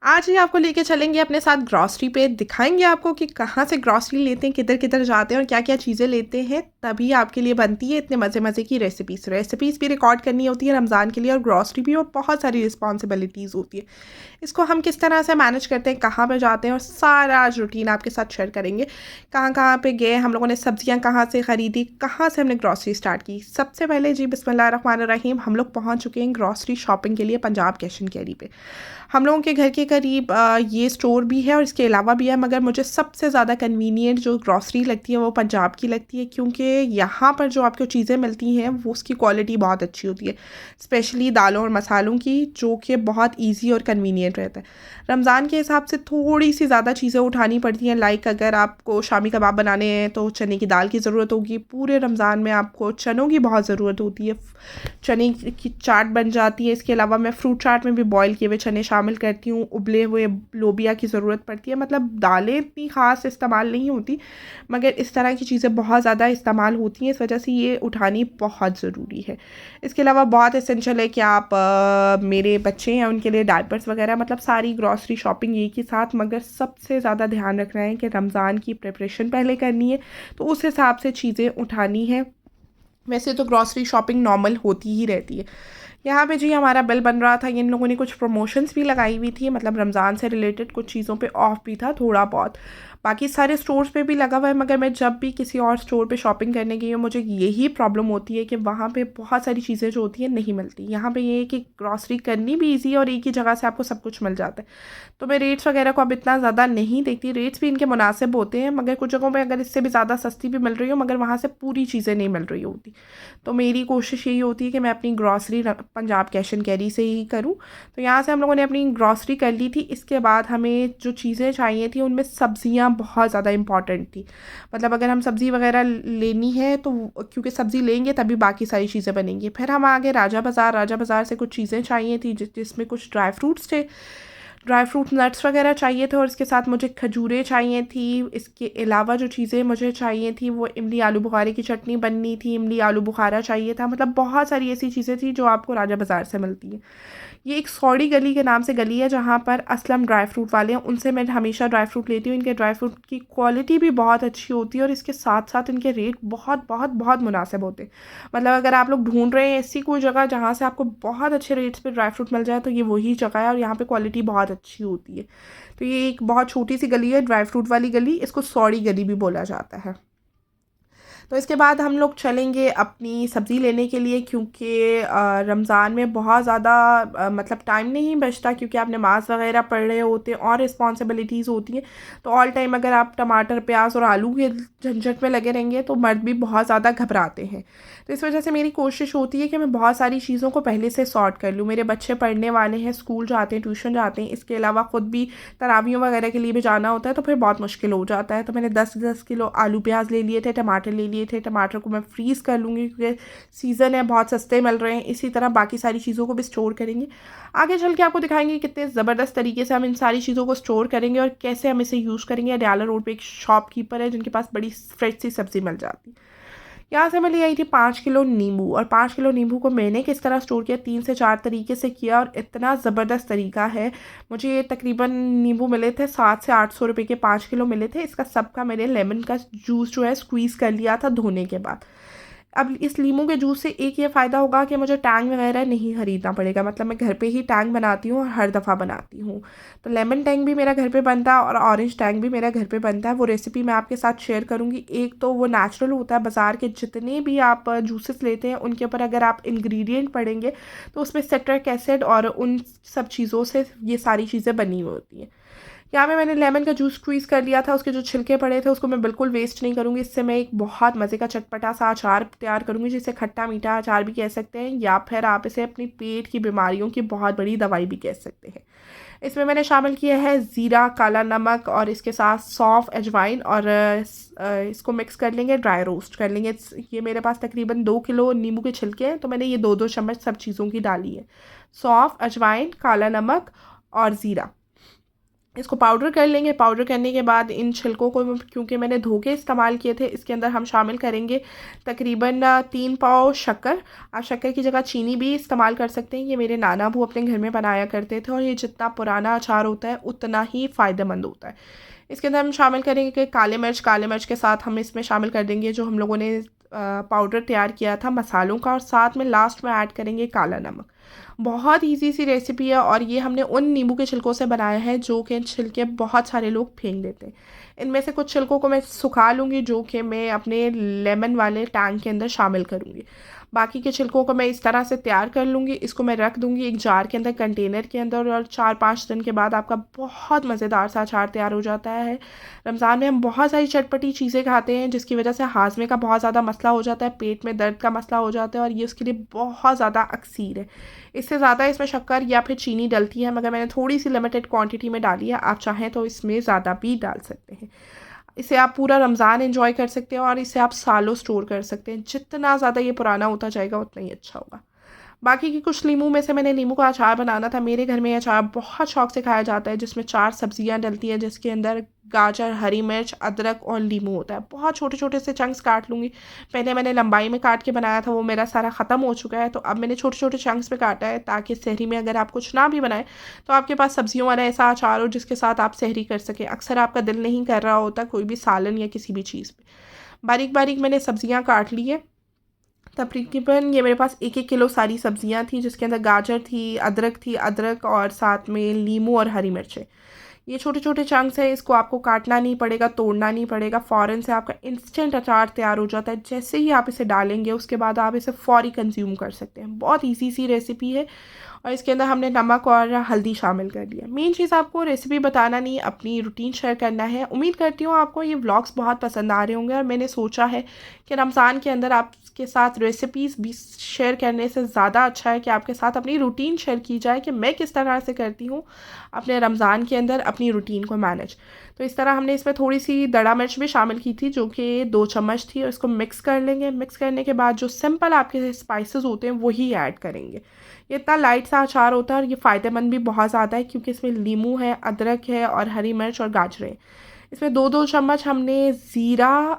आज ही आपको लेके चलेंगे अपने साथ ग्रॉसरी पे, दिखाएँगे आपको कि कहाँ से ग्रॉसरी लेते हैं, किधर-किधर जाते हैं और क्या-क्या चीज़ें लेते हैं, तभी आपके लिए बनती है इतने मज़े-मज़े की रेसिपीज़। रेसिपीज़ भी रिकॉर्ड करनी होती है रमज़ान के लिए और ग्रॉसरी भी और बहुत सारी रिस्पॉन्सिबिलिटीज़ होती है। इसको हम किस तरह से मैनेज करते हैं, कहाँ पे जाते हैं और सारा आज रूटीन आपके साथ शेयर करेंगे। कहाँ-कहाँ पे गए, हम लोगों ने सब्जियाँ कहाँ से खरीदी, कहाँ से हमने ग्रॉसरी स्टार्ट की। सबसे पहले जी बिस्मिल्लाहिर्रहमानिर्रहीम हम लोग पहुँच चुके हैं ग्रॉसरी शॉपिंग के लिए पंजाब कैश एंड कैरी पे। हम लोगों के घर के करीब ये स्टोर भी है और इसके अलावा भी है, मगर मुझे सबसे ज़्यादा कन्वीनिएंट जो ग्रॉसरी लगती है वो पंजाब की लगती है, क्योंकि यहाँ पर जो आपको चीज़ें मिलती हैं वो उसकी क्वालिटी बहुत अच्छी होती है, स्पेशली दालों और मसालों की, जो कि बहुत ईजी और कन्वीनिएंट रहता है। रमज़ान के हिसाब से थोड़ी सी ज़्यादा चीज़ें उठानी पड़ती हैं, लाइक अगर आपको शामी कबाब बनाने हैं तो चने की दाल की ज़रूरत होगी। पूरे रमज़ान में आपको चनों की बहुत ज़रूरत होती है, चने की चाट बन जाती है। इसके अलावा मैं फ्रूट चाट में भी बॉयल किए हुए चने शामिल करती हूँ, उबले हुए लोबिया की ज़रूरत पड़ती है। मतलब दालें इतनी ख़ास इस्तेमाल नहीं होती, मगर इस तरह की चीज़ें बहुत ज़्यादा इस्तेमाल होती हैं, इस वजह से ये उठानी बहुत ज़रूरी है। इसके अलावा बहुत एसेंशियल है कि आप मेरे बच्चे हैं उनके लिए डायपर्स वगैरह, मतलब सारी ग्रॉसरी शॉपिंग एक ही साथ, मगर सबसे ज़्यादा ध्यान रखना है कि रमज़ान की प्रिपरेशन पहले करनी है, तो उस हिसाब से चीज़ें उठानी है। वैसे तो ग्रॉसरी शॉपिंग नॉर्मल होती ही रहती है। यहाँ पे जी हमारा बिल बन रहा था, इन लोगों ने कुछ प्रमोशंस भी लगाई हुई थी, मतलब रमज़ान से रिलेटेड कुछ चीज़ों पे ऑफ भी था थोड़ा बहुत। बाकी सारे स्टोर्स पे भी लगा हुआ है, मगर मैं जब भी किसी और स्टोर पे शॉपिंग करने गई हूँ मुझे यही प्रॉब्लम होती है कि वहाँ पे बहुत सारी चीज़ें जो होती हैं नहीं मिलती। यहाँ पे ये है कि ग्रॉसरी करनी भी ईज़ी है और एक ही जगह से आपको सब कुछ मिल जाता है। तो मैं रेट्स वगैरह को अब इतना ज़्यादा नहीं देखती, रेट्स भी इनके मुनासिब होते हैं, मगर कुछ जगहों पे अगर इससे भी ज़्यादा सस्ती भी मिल रही हो, मगर वहाँ से पूरी चीज़ें नहीं मिल रही होती। तो मेरी कोशिश यही होती है कि मैं अपनी grocery Punjab cash and carry से ही करूँ। तो यहाँ से हम लोगों ने अपनी ग्रॉसरी कर ली थी। इसके बाद हमें जो चीज़ें चाहिए थी उनमें सब्जियाँ बहुत ज़्यादा इम्पॉर्टेंट थी। मतलब अगर हम सब्ज़ी वगैरह लेनी है तो क्योंकि सब्ज़ी लेंगे तभी बाकी सारी चीज़ें बनेंगी। फिर हम आगे राजा बाज़ार से कुछ चीज़ें चाहिए थी, जिसमें कुछ ड्राई फ्रूट्स थे, ड्राई फ्रूट नट्स वगैरह चाहिए थे, और इसके साथ मुझे खजूरें चाहिए थी। इसके अलावा जो चीज़ें मुझे चाहिए थी वो इमली आलू बुखारे की चटनी बननी थी, इमली आलू बुखारा चाहिए था। मतलब बहुत सारी ऐसी चीज़ें थी जो आपको राजा बाज़ार से मिलती हैं। ये एक सौड़ी गली के नाम से गली है जहाँ पर असलम ड्राई फ्रूट वाले हैं, उनसे मैं हमेशा ड्राई फ्रूट लेती हूँ। इनके ड्राई फ्रूट की क्वालिटी भी बहुत अच्छी होती है और इसके साथ साथ इनके रेट बहुत बहुत बहुत मुनासिब होते हैं। मतलब अगर आप लोग ढूंढ रहे हैं ऐसी कोई जगह जहाँ से आपको बहुत अच्छे रेट्स पे ड्राई फ्रूट मिल जाए तो ये वही जगह है, और यहाँ पे क्वालिटी बहुत अच्छी होती है। तो ये एक बहुत छोटी सी गली है, ड्राई फ्रूट वाली गली, इसको सौड़ी गली भी बोला जाता है। तो इसके बाद हम लोग चलेंगे अपनी सब्ज़ी लेने के लिए, क्योंकि रमज़ान में बहुत ज़्यादा मतलब टाइम नहीं बचता, क्योंकि आप नमाज़ वगैरह पढ़ रहे होते हैं और रिस्पॉन्सिबिलिटीज़ होती हैं। तो ऑल टाइम अगर आप टमाटर प्याज और आलू के झंझट में लगे रहेंगे तो मर्द भी बहुत ज़्यादा घबराते हैं। तो इस वजह से मेरी कोशिश होती है कि मैं बहुत सारी चीज़ों को पहले से सॉर्ट कर लूँ। मेरे बच्चे पढ़ने वाले हैं, स्कूल जाते हैं, ट्यूशन जाते हैं, इसके अलावा ख़ुद भी तरावियों वगैरह के लिए भी जाना होता है, तो फिर बहुत मुश्किल हो जाता है। तो मैंने 10-10 किलो आलू प्याज ले लिए थे, टमाटर ले लिए थे। टमाटर को मैं फ्रीज़ कर लूँगी क्योंकि सीज़न है, बहुत सस्ते मिल रहे हैं। इसी तरह बाकी सारी चीज़ों को भी स्टोर करेंगे। आगे चल के आपको दिखाएंगे कितने ज़बरदस्त तरीके से हम इन सारी चीज़ों को स्टोर करेंगे और कैसे हम इसे यूज़ करेंगे। डयाला रोड पे एक शॉपकीपर है जिनके पास बड़ी फ्रेश सी सब्ज़ी मिल जाती है। यहाँ से मैं ले आई थी 5 किलो नींबू, और 5 किलो नींबू को मैंने किस तरह स्टोर किया, 3 से 4 तरीके से किया, और इतना ज़बरदस्त तरीका है। मुझे ये तकरीबन नींबू मिले थे 700 से 800 रुपये के 5 किलो मिले थे। इसका सबका मैंने लेमन का जूस जो है स्क्वीज़ कर लिया था धोने के बाद। अब इस नींबू के जूस से एक ये फ़ायदा होगा कि मुझे टैंग वगैरह नहीं ख़रीदना पड़ेगा। मतलब मैं घर पे ही टैंग बनाती हूँ और हर दफ़ा बनाती हूँ। तो लेमन टैंग भी मेरा घर पे बनता है और ऑरेंज टैंग भी मेरा घर पे बनता है। वो रेसिपी मैं आपके साथ शेयर करूँगी। एक तो वो नेचुरल होता है, बाज़ार के जितने भी आप जूसेस लेते हैं उनके ऊपर अगर आप इंग्रेडिएंट पढ़ेंगे तो उसमें सिट्रिक एसिड और उन सब चीज़ों से ये सारी चीज़ें बनी हुई होती हैं। यहाँ पे मैंने लेमन का जूस स्क्वीज़ कर लिया था, उसके जो छिलके पड़े थे उसको मैं बिल्कुल वेस्ट नहीं करूँगी। इससे मैं एक बहुत मज़े का चटपटा सा अचार तैयार करूँगी, जिसे खट्टा मीठा अचार भी कह सकते हैं, या फिर आप इसे अपनी पेट की बीमारियों की बहुत बड़ी दवाई भी कह सकते हैं। इसमें मैंने शामिल किया है ज़ीरा, काला नमक और इसके साथ सौंफ, अजवाइन, और इसको मिक्स कर लेंगे, ड्राई रोस्ट कर लेंगे। ये मेरे पास तकरीबन 2 किलो नींबू के छिलके हैं, तो मैंने ये 2-2 चम्मच सब चीज़ों की डाली है। सौंफ, अजवाइन, काला नमक और ज़ीरा, इसको पाउडर कर लेंगे। पाउडर करने के बाद इन छिलकों को, क्योंकि मैंने धो के इस्तेमाल किए थे, इसके अंदर हम शामिल करेंगे तकरीबन 3 पाव शक्कर। आप शक्कर की जगह चीनी भी इस्तेमाल कर सकते हैं। ये मेरे नाना अबू अपने घर में बनाया करते थे और ये जितना पुराना अचार होता है उतना ही फ़ायदेमंद होता है। इसके अंदर हम शामिल करेंगे काले मिर्च। काले मिर्च के साथ हम इसमें शामिल कर देंगे जो हम लोगों ने पाउडर तैयार किया था मसालों का, और साथ में लास्ट में ऐड करेंगे काला नमक। बहुत ईज़ी सी रेसिपी है और ये हमने उन नींबू के छिलकों से बनाया है जो कि छिलके बहुत सारे लोग फेंक देते हैं। इनमें से कुछ छिलकों को मैं सुखा लूँगी जो कि मैं अपने लेमन वाले टैंक के अंदर शामिल करूँगी। बाकी के छिलकों को मैं इस तरह से तैयार कर लूँगी। इसको मैं रख दूँगी एक जार के अंदर, कंटेनर के अंदर, और 4-5 दिन के बाद आपका बहुत मज़ेदार सा अचार तैयार हो जाता है। रमज़ान में हम बहुत सारी चटपटी चीज़ें खाते हैं जिसकी वजह से हाजमे का बहुत ज़्यादा मसला हो जाता है, पेट में दर्द का मसला हो जाता है, और ये उसके लिए बहुत ज़्यादा अक्सीर है। इससे ज़्यादा इसमें शक्कर या फिर चीनी डलती है, मगर मैंने थोड़ी सी लिमिटेड क्वांटिटी में डाली है। आप चाहें तो इसमें ज़्यादा भी डाल सकते हैं। इसे आप पूरा रमज़ान एंजॉय कर सकते हैं और इसे आप सालों स्टोर कर सकते हैं। जितना ज़्यादा ये पुराना होता जाएगा उतना ही अच्छा होगा। बाकी की कुछ नींबू में से मैंने नींबू का अचार बनाना था। मेरे घर में ये अचार बहुत शौक से खाया जाता है, जिसमें 4 सब्जियां डलती हैं, जिसके अंदर गाजर, हरी मिर्च, अदरक और नींबू होता है। बहुत छोटे छोटे से चंक्स काट लूँगी। पहले मैंने लंबाई में काट के बनाया था, वो मेरा सारा ख़त्म हो चुका है, तो अब मैंने छोटे छोटे चंक्स में काटा है ताकि सहरी में अगर आप कुछ ना भी बनाए तो आपके पास सब्जियों वाला ऐसा अचार हो जिसके साथ आप सहरी कर सकें। अक्सर आपका दिल नहीं कर रहा होता कोई भी सालन या किसी भी चीज़ पे। बारीक बारीक मैंने सब्जियां काट ली है। तकरीबन ये मेरे पास 1-1 किलो सारी सब्जियां थी, जिसके अंदर गाजर थी, अदरक और साथ में नींबू और हरी मिर्चें। ये छोटे छोटे चंक्स है, इसको आपको काटना नहीं पड़ेगा, तोड़ना नहीं पड़ेगा। फ़ौरन से आपका इंस्टेंट अचार तैयार हो जाता है। जैसे ही आप इसे डालेंगे उसके बाद आप इसे फ़ौरी कंज्यूम कर सकते हैं। बहुत इजी सी रेसिपी है और इसके अंदर हमने नमक और हल्दी शामिल कर दिया। मेन चीज़ आपको रेसिपी बताना नहीं, अपनी रूटीन शेयर करना है। उम्मीद करती हूँ आपको ये व्लॉग्स बहुत पसंद आ रहे होंगे, और मैंने सोचा है कि रमज़ान के अंदर आपके साथ रेसिपीज़ भी शेयर करने से ज़्यादा अच्छा है कि आपके साथ अपनी रूटीन शेयर की जाए कि मैं किस तरह से करती हूँ अपने रमज़ान के अंदर अपनी रूटीन को मैनेज। तो इस तरह हमने इसमें थोड़ी सी दड़ा मिर्च भी शामिल की थी जो कि 2 चम्मच थी, और इसको मिक्स कर लेंगे। मिक्स करने के बाद जो सिंपल आपके स्पाइसेस होते हैं वही ऐड करेंगे। ये इतना लाइट सा अचार होता है और ये फ़ायदेमंद भी बहुत ज़्यादा है क्योंकि इसमें नींबू है, अदरक है और हरी मिर्च और गाजरें। इसमें 2-2 चम्मच हमने ज़ीरा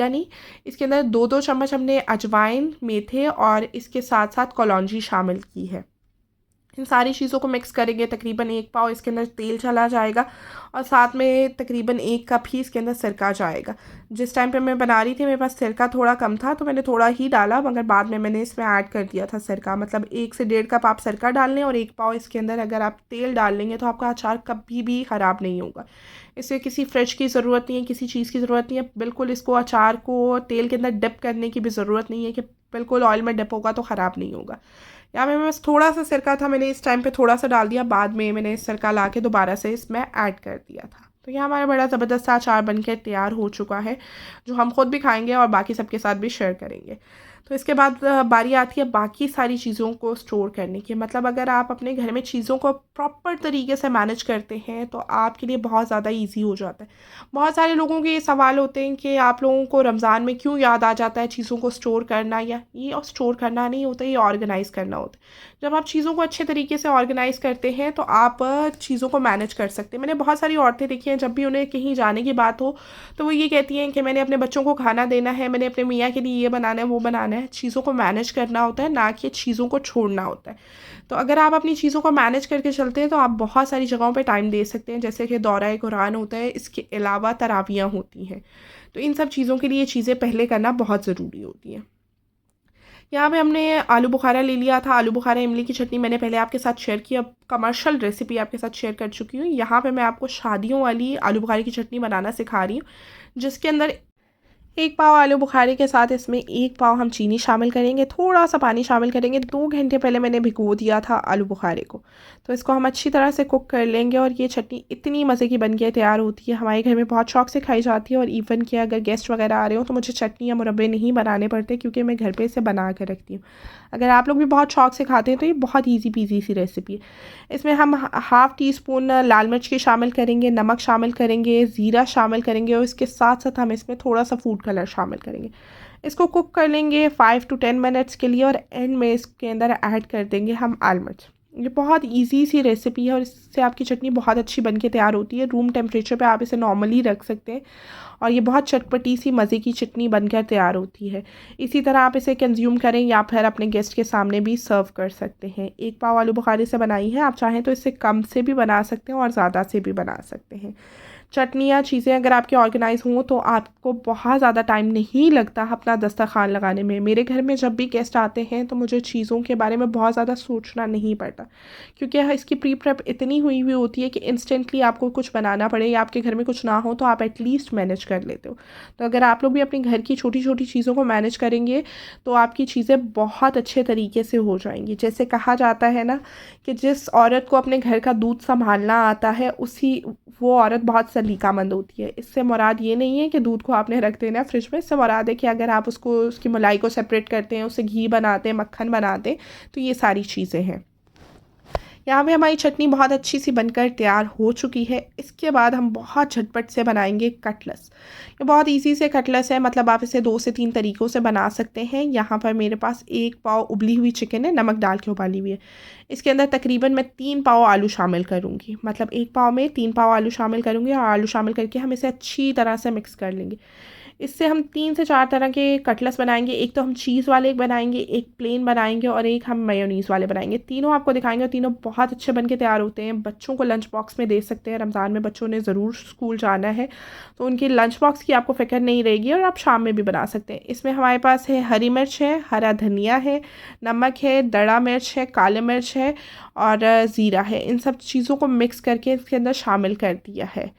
नहीं, इसके अंदर 2-2 चम्मच हमने अजवाइन, मेथे और इसके साथ साथ कलौंजी शामिल की है। इन सारी चीज़ों को मिक्स करेंगे। तकरीबन 1 पाव इसके अंदर तेल चला जाएगा और साथ में तकरीबन 1 कप ही इसके अंदर सिरका जाएगा। जिस टाइम पे मैं बना रही थी मेरे पास सिरका थोड़ा कम था, तो मैंने थोड़ा ही डाला, मगर बाद में मैंने इसमें ऐड कर दिया था सिरका। मतलब 1 से 1.5 कप आप सिरका डाल लें और 1 पाव इसके अंदर अगर आप तेल डाल लेंगे तो आपका अचार कभी भी ख़राब नहीं होगा। इसे किसी फ्रिज की ज़रूरत नहीं है, किसी चीज़ की ज़रूरत नहीं है। बिल्कुल इसको अचार को तेल के अंदर डिप करने की भी ज़रूरत नहीं है कि बिल्कुल ऑयल में डिप होगा तो ख़राब नहीं होगा। यहाँ पे बस थोड़ा सा सिरका था, मैंने इस टाइम पे थोड़ा सा डाल दिया, बाद में मैंने सिरका ला के दोबारा से इसमें ऐड कर दिया था। तो यह हमारा बड़ा ज़बरदस्त सा अचार बनकर तैयार हो चुका है, जो हम खुद भी खाएंगे और बाकी सबके साथ भी शेयर करेंगे। तो इसके बाद बारी आती है बाकी सारी चीज़ों को स्टोर करने की। मतलब अगर आप अपने घर में चीज़ों को प्रॉपर तरीके से मैनेज करते हैं तो आपके लिए बहुत ज़्यादा ईजी हो जाता है। बहुत सारे लोगों के ये सवाल होते हैं कि आप लोगों को रमज़ान में क्यों याद आ जाता है चीज़ों को स्टोर करना, या ये और स्टोर करना नहीं होता, ये ऑर्गेनाइज़ करना होता है। जब आप चीज़ों को अच्छे तरीके से ऑर्गेनाइज़ करते हैं तो आप चीज़ों को मैनेज कर सकते हैं। मैंने बहुत सारी औरतें देखी हैं, जब भी उन्हें कहीं जाने की बात हो तो वो ये कहती हैं कि मैंने अपने बच्चों को खाना देना है, मैंने अपने मियाँ के लिए ये बनाना है, वो बनाना है। चीज़ों को मैनेज करना होता है, ना कि चीज़ों को छोड़ना होता है। तो अगर आप अपनी चीज़ों को मैनेज करके चलते हैं तो आप बहुत सारी जगहों पे टाइम दे सकते हैं, जैसे कि दौरा कुरान होता है, इसके अलावा तरावियाँ होती हैं। तो इन सब चीज़ों के लिए ये चीज़ें पहले करना बहुत ज़रूरी होती हैं। यहाँ पे हमने आलू बुखारा ले लिया था। आलू बुखारा इमली की चटनी मैंने पहले आपके साथ शेयर की, अब कमर्शियल रेसिपी आपके साथ शेयर कर चुकी हूँ। यहाँ पे मैं आपको शादियों वाली आलू बुखारे की चटनी बनाना सिखा रही हूँ, जिसके अंदर 1 पाव आलू बुखारे के साथ इसमें 1 पाव हम चीनी शामिल करेंगे, थोड़ा सा पानी शामिल करेंगे। 2 घंटे पहले मैंने भिगो दिया था आलू बुखारे को, तो इसको हम अच्छी तरह से कुक कर लेंगे। और ये चटनी इतनी मज़े की बन के तैयार होती है, हमारे घर में बहुत शौक से खाई जाती है। और इवन कि अगर गेस्ट वगैरह आ रहे हो तो मुझे चटनी या मुरब्बे नहीं बनाने पड़ते, क्योंकि मैं घर पर इसे बना कर रखती हूँ। अगर आप लोग भी बहुत शौक से खाते हैं तो ये बहुत ईजी पीजी सी रेसिपी है। इसमें हम हाफ़ टी स्पून लाल मिर्च की शामिल करेंगे, नमक शामिल करेंगे, ज़ीरा शामिल करेंगे, और इसके साथ साथ हम इसमें थोड़ा सा फूड कलर शामिल करेंगे। इसको कुक कर लेंगे 5 to 10 मिनट्स के लिए, और एंड में इसके अंदर ऐड कर देंगे हम आलमंड। ये बहुत इजी सी रेसिपी है और इससे आपकी चटनी बहुत अच्छी बन के तैयार होती है। रूम टेम्परेचर पे आप इसे नॉर्मली रख सकते हैं और ये बहुत चटपटी सी मज़े की चटनी बनकर तैयार होती है। इसी तरह आप इसे कंज्यूम करें या फिर अपने गेस्ट के सामने भी सर्व कर सकते हैं। 1 पाव आलू बुखारे से बनाई है, आप चाहें तो इससे कम से भी बना सकते हैं और ज़्यादा से भी बना सकते हैं। चटनियाँ चीज़ें अगर आपकी ऑर्गेनाइज़ हों तो आपको बहुत ज़्यादा टाइम नहीं लगता अपना दस्तरखान लगाने में। मेरे घर में जब भी गेस्ट आते हैं तो मुझे चीज़ों के बारे में बहुत ज़्यादा सोचना नहीं पड़ता, क्योंकि इसकी प्री प्रेप इतनी हुई हुई होती है कि इंस्टेंटली आपको कुछ बनाना पड़े या आपके घर में कुछ ना हो तो आप एटलीस्ट मैनेज कर लेते हो। तो अगर आप लोग भी अपने घर की छोटी छोटी चीज़ों को मैनेज करेंगे तो आपकी चीज़ें बहुत अच्छे तरीके से हो जाएंगी। जैसे कहा जाता है ना कि जिस औरत को अपने घर का दूध संभालना आता है उसी वो औरत बहुत सलीकामंद होती है। इससे मुराद ये नहीं है कि दूध को आपने रख देना है फ्रिज में। इससे मुराद है कि अगर आप उसको उसकी मलाई को सेपरेट करते हैं, उससे घी बनाते हैं, मक्खन बनाते हैं, तो ये सारी चीज़ें हैं। यहाँ पे हमारी चटनी बहुत अच्छी सी बनकर तैयार हो चुकी है। इसके बाद हम बहुत झटपट से बनाएंगे कटलेट्स। ये बहुत इजी से कटलेट्स है, मतलब आप इसे 2 से 3 तरीक़ों से बना सकते हैं। यहाँ पर मेरे पास 1 पाव उबली हुई चिकन है, नमक डाल के उबाली हुई है। इसके अंदर तकरीबन मैं 3 पाव आलू शामिल करूँगी, मतलब 1 पाव में 3 पाव आलू शामिल करूँगी और आलू शामिल करके हम इसे अच्छी तरह से मिक्स कर लेंगे। इससे हम 3 से 4 तरह के कटलेट्स बनाएंगे। एक तो हम चीज़ वाले बनाएंगे, एक प्लेन बनाएंगे और एक हम मेयोनीज़ वाले बनाएंगे। तीनों आपको दिखाएंगे और तीनों बहुत अच्छे बन के तैयार होते हैं। बच्चों को लंच बॉक्स में दे सकते हैं। रमज़ान में बच्चों ने ज़रूर स्कूल जाना है तो उनकी लंच बॉक्स की आपको फ़िक्र नहीं रहेगी और आप शाम में भी बना सकते हैं। इसमें हमारे पास है हरी मिर्च है, हरा धनिया है, नमक है, दड़ा मिर्च है, काले मिर्च है और ज़ीरा है। इन सब चीज़ों को मिक्स करके इसके अंदर शामिल कर दिया है।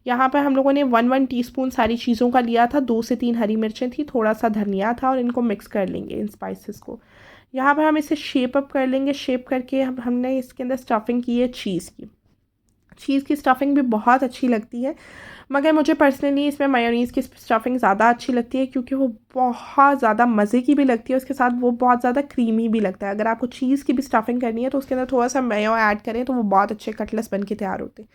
यहाँ पर हम लोगों ने 1 टीस्पून सारी चीज़ों का लिया था। 2 से 3 हरी मिर्चें थी, थोड़ा सा धनिया था और इनको मिक्स कर लेंगे इन स्पाइसेस को। यहाँ पर हम इसे शेप अप कर लेंगे। शेप करके हमने इसके अंदर स्टफिंग की है चीज़ की। चीज़ की स्टफिंग भी बहुत अच्छी लगती है, मगर मुझे पर्सनली इसमें मेयोनीज़ की स्टफिंग ज़्यादा अच्छी लगती है क्योंकि वो बहुत ज़्यादा मज़े की भी लगती है, उसके साथ वो बहुत ज़्यादा क्रीमी भी लगता है। अगर आपको चीज़ की भी स्टफिंग करनी है तो उसके अंदर थोड़ा सा मेयो ऐड करें तो वो बहुत अच्छे कटलेट्स बन के तैयार होते हैं।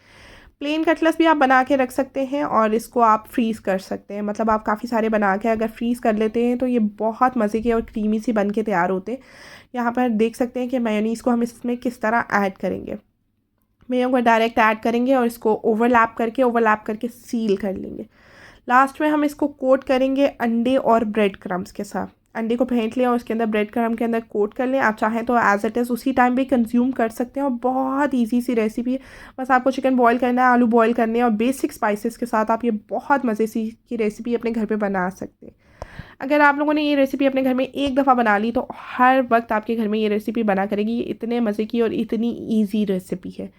प्लेन कटलेट्स भी आप बना के रख सकते हैं और इसको आप फ्रीज़ कर सकते हैं, मतलब आप काफ़ी सारे बना के अगर फ्रीज़ कर लेते हैं तो ये बहुत मज़े के और क्रीमी सी बन के तैयार होते हैं। यहाँ पर देख सकते हैं कि मेयोनीज़ को हम इसमें किस तरह ऐड करेंगे। मेयो को डायरेक्ट ऐड करेंगे और इसको ओवरलैप करके सील कर लेंगे। लास्ट में हम इसको कोट करेंगे अंडे और ब्रेड क्रम्स के साथ। अंडे को फेंट लें और उसके अंदर ब्रेड क्रम्ब के अंदर कोट कर लें। आप चाहें तो एज़ इट इज़ उसी टाइम भी कंज्यूम कर सकते हैं और बहुत इजी सी रेसिपी है। बस आपको चिकन बॉईल करना है, आलू बॉईल करने हैं और बेसिक स्पाइसेस के साथ आप ये बहुत मज़े सी की रेसिपी अपने घर पे बना सकते हैं। अगर आप लोगों ने ये रेसिपी अपने घर में एक दफ़ा बना ली तो हर वक्त आपके घर में ये रेसिपी बना करेगी। ये इतने मज़े की और इतनी ईजी रेसिपी है।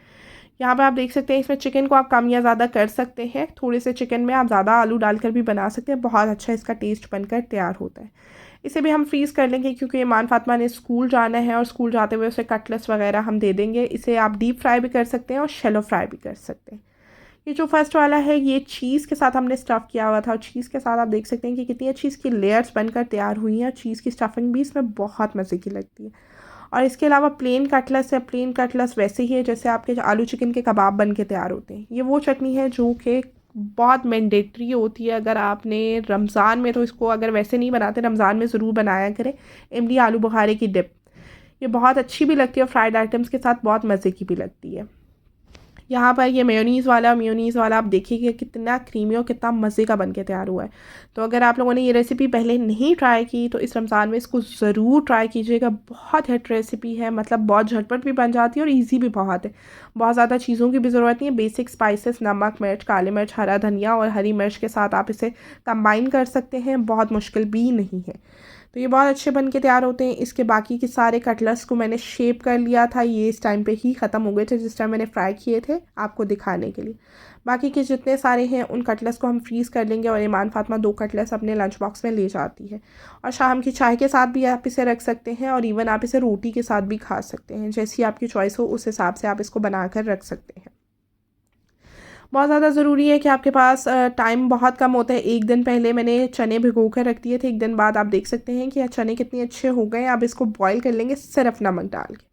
यहाँ पे आप देख सकते हैं इसमें चिकन को आप कम या ज़्यादा कर सकते हैं। थोड़े से चिकन में आप ज़्यादा आलू डालकर भी बना सकते हैं। बहुत अच्छा इसका टेस्ट बनकर तैयार होता है। इसे भी हम फ्रीज़ कर लेंगे क्योंकि ईमान फातिमा ने स्कूल जाना है और स्कूल जाते हुए उसे कटलेट्स वगैरह हम दे देंगे। इसे आप डीप फ्राई भी कर सकते हैं और शैलो फ्राई भी कर सकते हैं। ये जो फर्स्ट वाला है ये चीज़ के साथ हमने स्टफ़ किया हुआ था और चीज़ के साथ आप देख सकते हैं कि कितनी अच्छी इसकी लेयर्स बनकर तैयार हुई हैं और चीज़ की स्टफिंग भी इसमें बहुत मज़े की लगती है। और इसके अलावा प्लेन कटलेट्स है। प्लेन कटलेट्स वैसे ही है जैसे आपके आलू चिकन के कबाब बन के तैयार होते हैं। ये वो चटनी है जो कि बहुत मैंडेटरी होती है। अगर आपने रमज़ान में तो इसको अगर वैसे नहीं बनाते, रमज़ान में ज़रूर बनाया करें। इमली आलू बुखारे की डिप, ये बहुत अच्छी भी लगती है और फ्राइड आइटम्स के साथ बहुत मज़े की भी लगती है। यहाँ पर ये मेयोनीज़ वाला आप देखिए कितना क्रीमी और कितना मज़े का बन के तैयार हुआ है। तो अगर आप लोगों ने ये रेसिपी पहले नहीं ट्राई की तो इस रमज़ान में इसको ज़रूर ट्राई कीजिएगा। बहुत हिट रेसिपी है, मतलब बहुत झटपट भी बन जाती है और ईजी भी बहुत है। बहुत ज़्यादा चीज़ों की भी ज़रूरत नहीं है। बेसिक स्पाइसेस नमक, मिर्च, काली मिर्च, हरा धनिया और हरी मिर्च के साथ आप इसे कंबाइन कर सकते हैं। बहुत मुश्किल भी नहीं है। तो ये बहुत अच्छे बन के तैयार होते हैं। इसके बाकी के सारे कटलेट्स को मैंने शेप कर लिया था। ये इस टाइम पे ही ख़त्म हो गए थे जिस टाइम मैंने फ्राई किए थे आपको दिखाने के लिए। बाकी के जितने सारे हैं उन कटलेट्स को हम फ्रीज़ कर लेंगे और ईमान फातिमा 2 कटलेट्स अपने लंच बॉक्स में ले जाती है। और शाम की चाय के साथ भी आप इसे रख सकते हैं और इवन आप इसे रोटी के साथ भी खा सकते हैं। जैसी आपकी चॉइस हो उस हिसाब से आप इसको बना कर रख सकते हैं। बहुत ज़्यादा ज़रूरी है कि आपके पास टाइम बहुत कम होता है। एक दिन पहले मैंने चने भिगो कर रख दिए थे। एक दिन बाद आप देख सकते हैं कि चने कितने अच्छे हो गए। अब इसको बॉईल कर लेंगे सिर्फ नमक डाल के।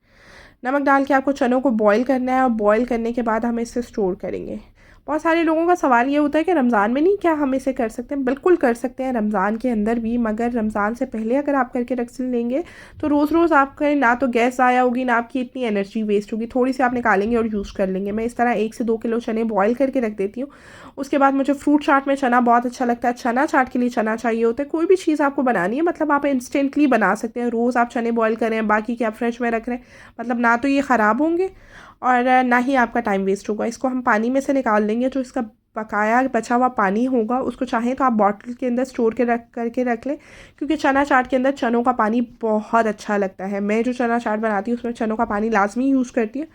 नमक डाल के आपको चनों को बॉईल करना है और बॉईल करने के बाद हम इसे स्टोर करेंगे। बहुत सारे लोगों का सवाल ये होता है कि रमज़ान में नहीं क्या हम इसे कर सकते हैं? बिल्कुल कर सकते हैं रमज़ान के अंदर भी, मगर रमज़ान से पहले अगर आप करके रख लेंगे तो रोज़ रोज़ आपका ना तो गैस ज़ाया होगी, ना आपकी इतनी एनर्जी वेस्ट होगी। थोड़ी सी आप निकालेंगे और यूज़ कर लेंगे। मैं इस तरह 1 से 2 किलो चने बॉयल करके रख देती हूँ। उसके बाद मुझे फ्रूट चाट में चना बहुत अच्छा लगता है। चना चाट के लिए चना चाहिए होता है। कोई भी चीज़ आपको बनानी है मतलब आप इंस्टेंटली बना सकते हैं। रोज़ आप चने बॉयल करें, बाकी क्या फ्रिज में रख रहे हैं, मतलब ना तो ये ख़राब होंगे और ना ही आपका टाइम वेस्ट होगा। इसको हम पानी में से निकाल लेंगे, जो इसका बकाया बचा हुआ पानी होगा उसको चाहें तो आप बॉटल के अंदर स्टोर के रख लें, क्योंकि चना चाट के अंदर चनों का पानी बहुत अच्छा लगता है। मैं जो चना चाट बनाती हूँ उसमें चनों का पानी लाजमी यूज़ करती हूँ,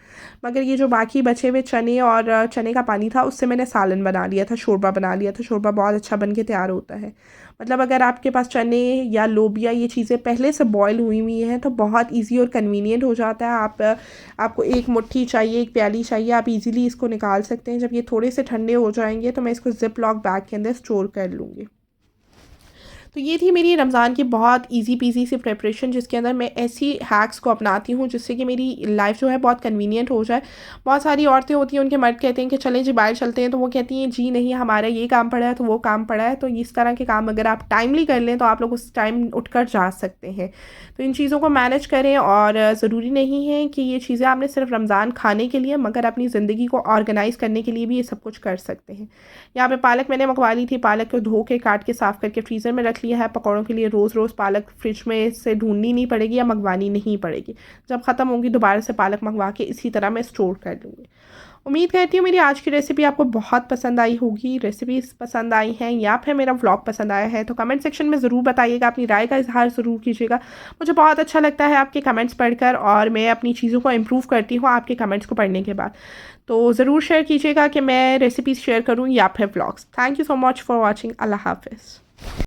मगर ये जो बाकी बचे हुए चने और चने का पानी था उससे मैंने सालन बना लिया था, शोरबा बना लिया था। शोरबा बहुत अच्छा बन के तैयार होता है। मतलब अगर आपके पास चने या लोबिया ये चीज़ें पहले से बॉयल हुई हुई हैं तो बहुत ईजी और कन्वीनियंट हो जाता है। आपको एक मुट्ठी चाहिए, एक प्याली चाहिए, आप इजीली इसको निकाल सकते हैं। जब ये थोड़े से ठंडे हो जाएंगे तो मैं इसको ज़िप लॉक बैग के अंदर स्टोर कर लूँगी। तो ये थी मेरी रमज़ान की बहुत ईज़ी पीज़ी सी प्रिपरेशन, जिसके अंदर मैं ऐसी हैक्स को अपनाती हूँ जिससे कि मेरी लाइफ जो है बहुत कन्वीनियंट हो जाए। बहुत सारी औरतें होती हैं, उनके मर्द कहते हैं कि चलें जी बाहर चलते हैं, तो वो कहती हैं जी नहीं हमारा ये काम पड़ा है तो वो काम पड़ा है। तो इस तरह के काम अगर आप टाइमली कर लें तो आप लोग उस टाइम उठकर जा सकते हैं। तो इन चीज़ों को मैनेज करें, और ज़रूरी नहीं है कि ये चीज़ें आपने सिर्फ रमज़ान खाने के लिए, मगर अपनी ज़िंदगी को ऑर्गेनाइज़ करने के लिए भी ये सब कुछ कर सकते हैं। यहाँ पे पालक मैंने मंगवा ली थी। पालक को धो के काट के साफ़ करके फ्रीज़र में रख लिया है। पकौड़ों के लिए रोज़ रोज़ पालक फ्रिज में से ढूंढनी नहीं पड़ेगी या मंगवानी नहीं पड़ेगी। जब ख़त्म होगी दोबारा से पालक मंगवा के इसी तरह मैं स्टोर कर लूँगी। उम्मीद करती हूँ मेरी आज की रेसिपी आपको बहुत पसंद आई होगी। रेसिपीज़ पसंद आई हैं या फिर मेरा व्लॉग पसंद आया है तो कमेंट सेक्शन में ज़रूर बताइएगा, अपनी राय का इजहार ज़रूर कीजिएगा। मुझे बहुत अच्छा लगता है आपके कमेंट्स पढ़कर, और मैं अपनी चीज़ों को इम्प्रूव करती हूँ आपके कमेंट्स को पढ़ने के बाद। तो ज़रूर शेयर कीजिएगा कि मैं रेसिपीज़ शेयर करूँ या फिर vlogs. Thank you so much for watching. Allah हाफिज़।